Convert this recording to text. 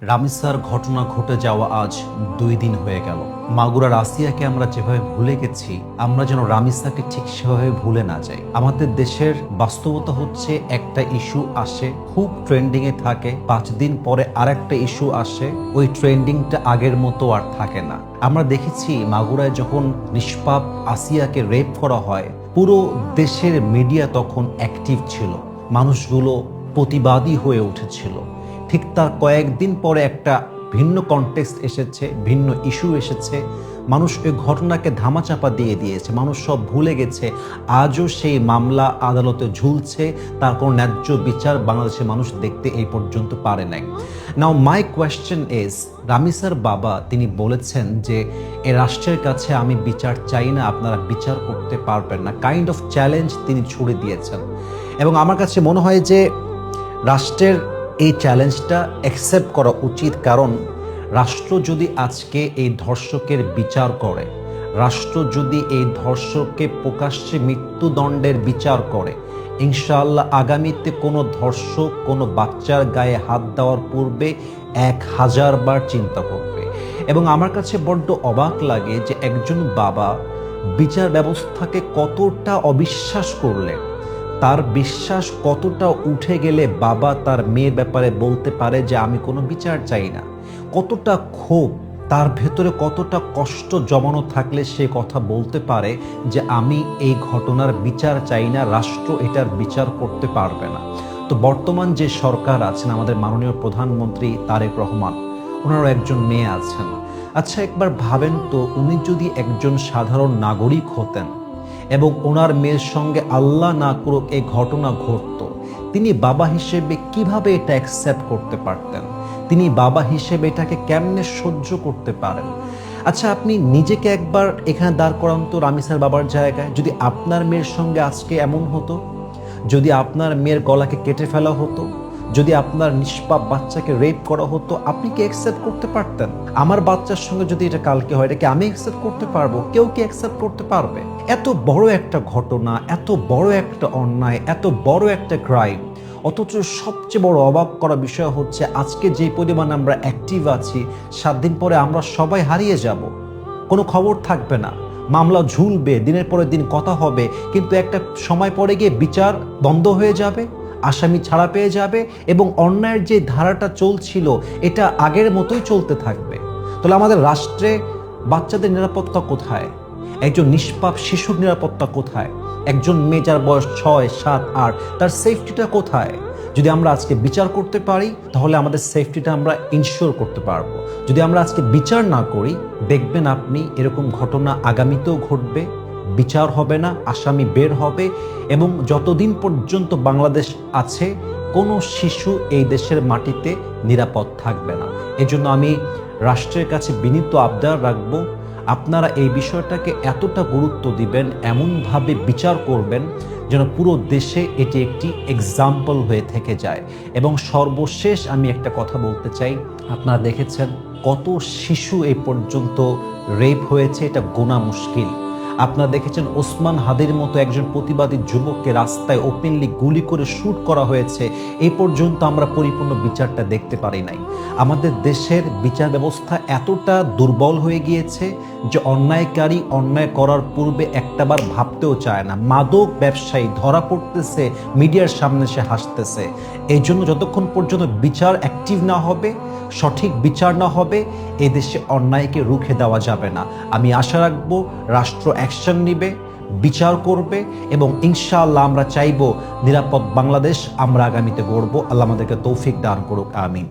রামিসার ঘটনা ঘটে যাওয়া আজ 2 দিন হয়ে গেল। মাগুরার আসিয়াকে আমরা যেভাবে ভুলে গেছি, আমরা যেন রামিসাকে ঠিক সেভাবে ভুলে না যাই। আমাদের দেশের বাস্তবতা হচ্ছে, একটা ইস্যু আসে, খুব ট্রেন্ডিংয়ে থাকে, 5 দিন পরে আরেকটা ইস্যু আসে, ওই ট্রেন্ডিংটা আগের মতো আর থাকে না। আমরা দেখেছি মাগুরায় যখন নিষ্পাপ আসিয়াকে রেপ করা হয়, পুরো দেশের মিডিয়া তখন অ্যাক্টিভ ছিল, মানুষগুলো প্রতিবাদী হয়ে উঠেছিল। ঠিক তার কয়েকদিন পরে একটা ভিন্ন কনটেক্সট এসেছে, ভিন্ন ইস্যু এসেছে, মানুষ ওই ঘটনাকে ধামাচাপা দিয়ে দিয়েছে, মানুষ সব ভুলে গেছে। আজও সেই মামলা আদালতে ঝুলছে, তার কোনো ন্যায্য বিচার বাংলাদেশের মানুষ দেখতে এই পর্যন্ত পারে নাই। নাও মাই কোয়েশ্চেন ইজ, রামিসার বাবা তিনি বলেছেন যে এ রাষ্ট্রের কাছে আমি বিচার চাই না, আপনারা বিচার করতে পারবেন না, কাইন্ড অফ চ্যালেঞ্জ তিনি ছুড়ে দিয়েছেন। এবং আমার কাছে মনে হয় যে রাষ্ট্রের এই চ্যালেঞ্জটা অ্যাকসেপ্ট করা উচিত, কারণ রাষ্ট্র যদি আজকে এই ধর্ষকের বিচার করে, রাষ্ট্র যদি এই ধর্ষককে প্রকাশ্যে মৃত্যুদণ্ডের বিচার করে, ইনশাআল্লাহ আগামীতে কোনো ধর্ষক কোনো বাচ্চার গায়ে হাত দেওয়ার পূর্বে 1000 বার চিন্তা করবে। এবং আমার কাছে বড্ড অবাক লাগে যে একজন বাবা বিচার ব্যবস্থাকে কতটা অবিশ্বাস করলেন, তার বিশ্বাস কতটা উঠে গেলে বাবা তার মেয়ের ব্যাপারে বলতে পারে যে আমি কোনো বিচার চাই না। কতটা ক্ষোভ তার ভেতরে, কতটা কষ্ট জমানো থাকলে সে কথা বলতে পারে যে আমি এই ঘটনার বিচার চাই না, রাষ্ট্র এটার বিচার করতে পারবে না। তো বর্তমান যে সরকার আছেন, আমাদের মাননীয় প্রধানমন্ত্রী তারেক রহমান, ওনারও একজন মেয়ে আছেন। আচ্ছা একবার ভাবেন তো, উনি যদি একজন সাধারণ নাগরিক হতেন এবং ওনার মেয়ের সঙ্গে আল্লাহ না করুক এই ঘটনা ঘটত, তিনি বাবা হিসেবে কিভাবে এটা অ্যাকসেপ্ট করতে পারতেন? তিনি বাবা হিসেবে এটাকে কেমনে সহ্য করতে পারেন? আচ্ছা আপনি নিজেকে একবার এখানে দাঁড় করান তো রামিসার বাবার জায়গায়। যদি আপনার মেয়ের সঙ্গে আজকে এমন হতো, যদি আপনার মেয়ের গলাকে কেটে ফেলা হতো, যদি আপনার নিষ্পাপ বাচ্চাকে রেপ করা হতো, আপনি কি অ্যাকসেপ্ট করতে পারতেন? আমার বাচ্চার সঙ্গে যদি এটা কালকে হয়, এটা কি আমি অ্যাকসেপ্ট করতে পারবো? কেউ কি অ্যাকসেপ্ট করতে পারবে? এত বড় একটা ঘটনা, এত বড় একটা অন্যায়, এত বড় একটা ক্রাইম, অথচ সবচেয়ে বড় অবাক করা বিষয় হচ্ছে আজকে যে পরিমাণ আমরা অ্যাক্টিভ আছি, 7 দিন পরে আমরা সবাই হারিয়ে যাব, কোনো খবর থাকবে না, মামলা ঝুলবে, দিনের পরে দিন কথা হবে, কিন্তু একটা সময় পরে গিয়ে বিচার বন্ধ হয়ে যাবে, আসামি ছাড়া পেয়ে যাবে এবং অন্যায়ের যে ধারাটা চলছিল এটা আগের মতোই চলতে থাকবে। তাহলে আমাদের রাষ্ট্রে বাচ্চাদের নিরাপত্তা কোথায়? একজন নিষ্পাপ শিশুর নিরাপত্তা কোথায়? একজন মেয়ে যার বয়স 6, 7, 8, তার সেফটিটা কোথায়? যদি আমরা আজকে বিচার করতে পারি, তাহলে আমাদের সেফটিটা আমরা ইনশিওর করতে পারবো। যদি আমরা আজকে বিচার না করি, দেখবেন আপনি এরকম ঘটনা আগামীতেও ঘটবে, বিচার হবে না, আসামি বের হবে এবং যতদিন পর্যন্ত বাংলাদেশ আছে কোনো শিশু এই দেশের মাটিতে নিরাপদ থাকবে না। এজন্য আমি রাষ্ট্রের কাছে বিনীত আবদার রাখবো, আপনারা এই বিষয়টাকে এতটা গুরুত্ব দিবেন, এমনভাবে বিচার করবেন যেন পুরো দেশে এটি একটি এক্সাম্পল হয়ে থেকে যায়। এবং সর্বশেষ আমি একটা কথা বলতে চাই, আপনারা দেখেছেন কত শিশু এই পর্যন্ত রেপ হয়েছে, এটা গোনা মুশকিল। আপনারা দেখেছেন ওসমান হাদির মতো একজন প্রতিবাদী যুবককে রাস্তায় ওপেনলি গুলি করে শ্যুট করা হয়েছে, এই পর্যন্ত আমরা পরিপূর্ণ বিচারটা দেখতে পারি নাই। আমাদের দেশের বিচার ব্যবস্থা এতটা দুর্বল হয়ে গিয়েছে যে অন্যায়কারী অন্যায় করার পূর্বে একটাবার ভাবতেও চায় না। মাদক ব্যবসায়ী ধরা পড়তেছে, মিডিয়ার সামনে সে হাসতেছে। এই জন্য যতক্ষণ পর্যন্ত বিচার অ্যাক্টিভ না হবে, সঠিক বিচার না হবে, এই দেশে অন্যায়কে রুখে দেওয়া যাবে না। আমি আশা রাখবো রাষ্ট্র অ্যাকশন নিবে, বিচার করবে এবং ইনশাআল্লাহ আমরা চাইবো নিরাপদ বাংলাদেশ আমরা আগামীতে গড়ব। আল্লাহ আমাদেরকে তৌফিক দান করুক, আমিন।